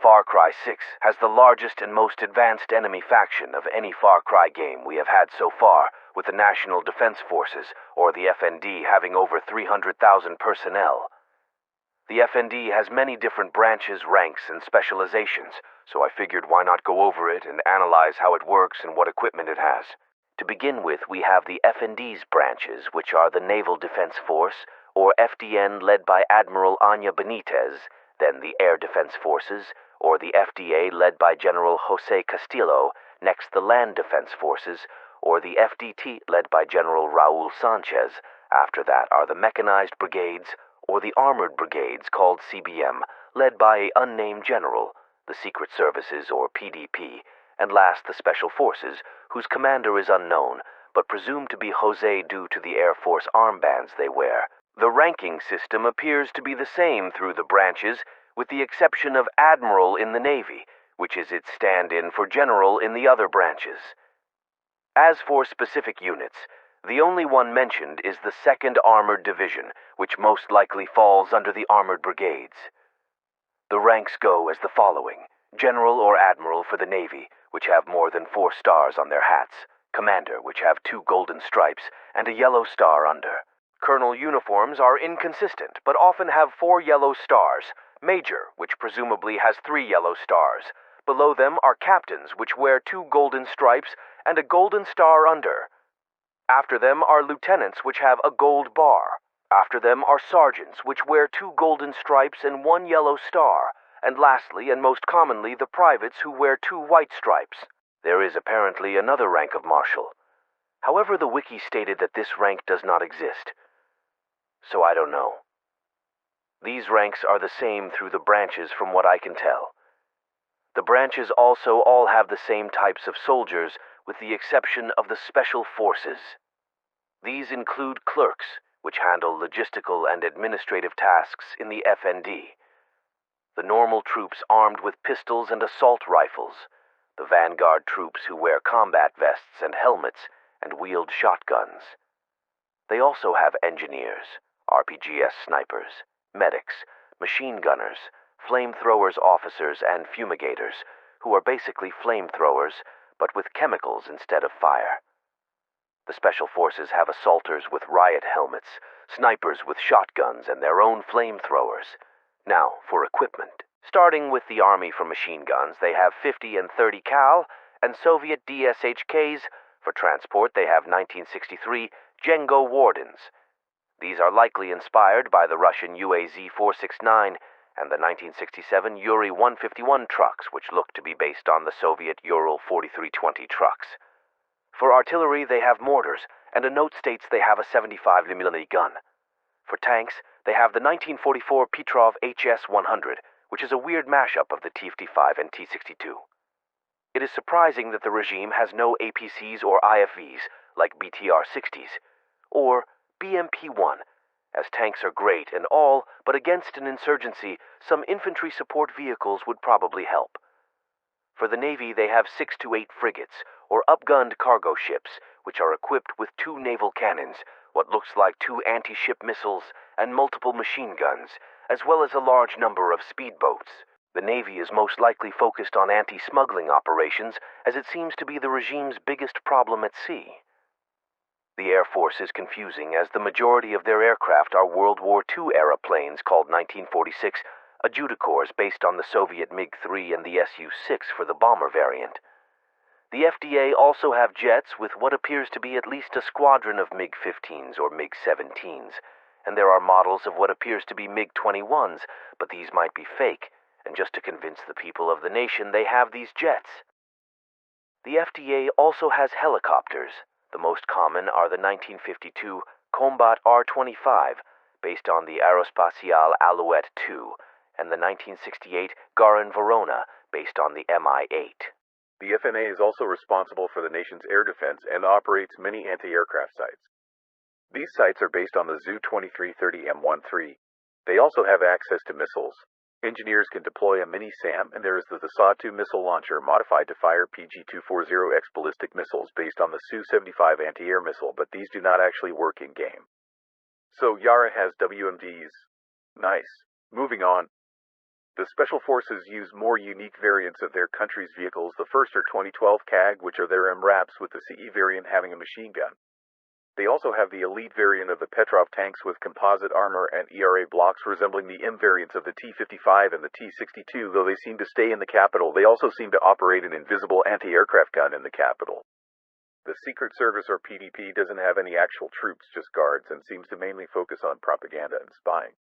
Far Cry 6 has the largest and most advanced enemy faction of any Far Cry game we have had so far, with the National Defense Forces, or the FND, having over 300,000 personnel. The FND has many different branches, ranks, and specializations, so I figured why not go over it and analyze how it works and what equipment it has. To begin with, we have the FND's branches, which are the Naval Defense Force, or FDN, led by Admiral Anya Benitez, then the Air Defense Forces, or the FDA, led by General Jose Castillo, next the Land Defense Forces, or the FDT, led by General Raul Sanchez. After that are the Mechanized Brigades, or the Armored Brigades, called CBM, led by an unnamed general, the Secret Services, or PDP, and last the Special Forces, whose commander is unknown, but presumed to be Jose due to the Air Force armbands they wear. The ranking system appears to be the same through the branches, with the exception of Admiral in the Navy, which is its stand-in for General in the other branches. As for specific units, the only one mentioned is the 2nd Armored Division, which most likely falls under the Armored Brigades. The ranks go as the following: General or Admiral for the Navy, which have more than 4 stars on their hats; Commander, which have 2 golden stripes and a yellow star under. Colonel uniforms are inconsistent, but often have 4 yellow stars. Major, which presumably has 3 yellow stars. Below them are captains, which wear 2 golden stripes and a golden star under. After them are lieutenants, which have a gold bar. After them are sergeants, which wear 2 golden stripes and 1 yellow star. And lastly, and most commonly, the privates, who wear 2 white stripes. There is apparently another rank of marshal. However, the wiki stated that this rank does not exist. So I don't know. These ranks are the same through the branches from what I can tell. The branches also all have the same types of soldiers, with the exception of the Special Forces. These include clerks, which handle logistical and administrative tasks in the FND. The normal troops armed with pistols and assault rifles. The vanguard troops who wear combat vests and helmets and wield shotguns. They also have engineers, RPGS snipers, medics, machine gunners, flamethrowers officers, and fumigators, who are basically flamethrowers, but with chemicals instead of fire. The Special Forces have assaulters with riot helmets, snipers with shotguns, and their own flamethrowers. Now, for equipment. Starting with the Army for machine guns, they have 50 and 30 cal, and Soviet DSHKs. For transport, they have 1963 Django Wardens. These are likely inspired by the Russian UAZ-469 and the 1967 Yuri-151 trucks, which look to be based on the Soviet Ural 4320 trucks. For artillery, they have mortars, and a note states they have a 75mm gun. For tanks, they have the 1944 Petrov HS-100, which is a weird mashup of the T-55 and T-62. It is surprising that the regime has no APCs or IFVs, like BTR-60s, or BMP-1, as tanks are great and all, but against an insurgency, some infantry support vehicles would probably help. For the Navy, they have 6 to 8 frigates, or upgunned cargo ships, which are equipped with 2 naval cannons, what looks like 2 anti-ship missiles, and multiple machine guns, as well as a large number of speedboats. The Navy is most likely focused on anti-smuggling operations, as it seems to be the regime's biggest problem at sea. The Air Force is confusing, as the majority of their aircraft are World War II-era planes called 1946 Adjudicors, based on the Soviet MiG-3 and the Su-6 for the bomber variant. The FDA also have jets with what appears to be at least a squadron of MiG-15s or MiG-17s, and there are models of what appears to be MiG-21s, but these might be fake, and just to convince the people of the nation they have these jets. The FDA also has helicopters. The most common are the 1952 Combat R-25, based on the Aerospatiale Alouette II, and the 1968 Garin Verona, based on the Mi-8. The FNA is also responsible for the nation's air defense and operates many anti-aircraft sites. These sites are based on the Zu-2330M13. They also have access to missiles. Engineers can deploy a mini-SAM, and there is the Sa-2 missile launcher modified to fire PG-240X ballistic missiles based on the Su-75 anti-air missile, but these do not actually work in-game. So Yara has WMDs. Nice. Moving on. The Special Forces use more unique variants of their country's vehicles. The first are 2012 CAG, which are their MRAPs, with the CE variant having a machine gun. They also have the elite variant of the Petrov tanks with composite armor and ERA blocks resembling the M variants of the T-55 and the T-62. Though they seem to stay in the capital, they also seem to operate an invisible anti-aircraft gun in the capital. The Secret Service, or PDP, doesn't have any actual troops, just guards, and seems to mainly focus on propaganda and spying.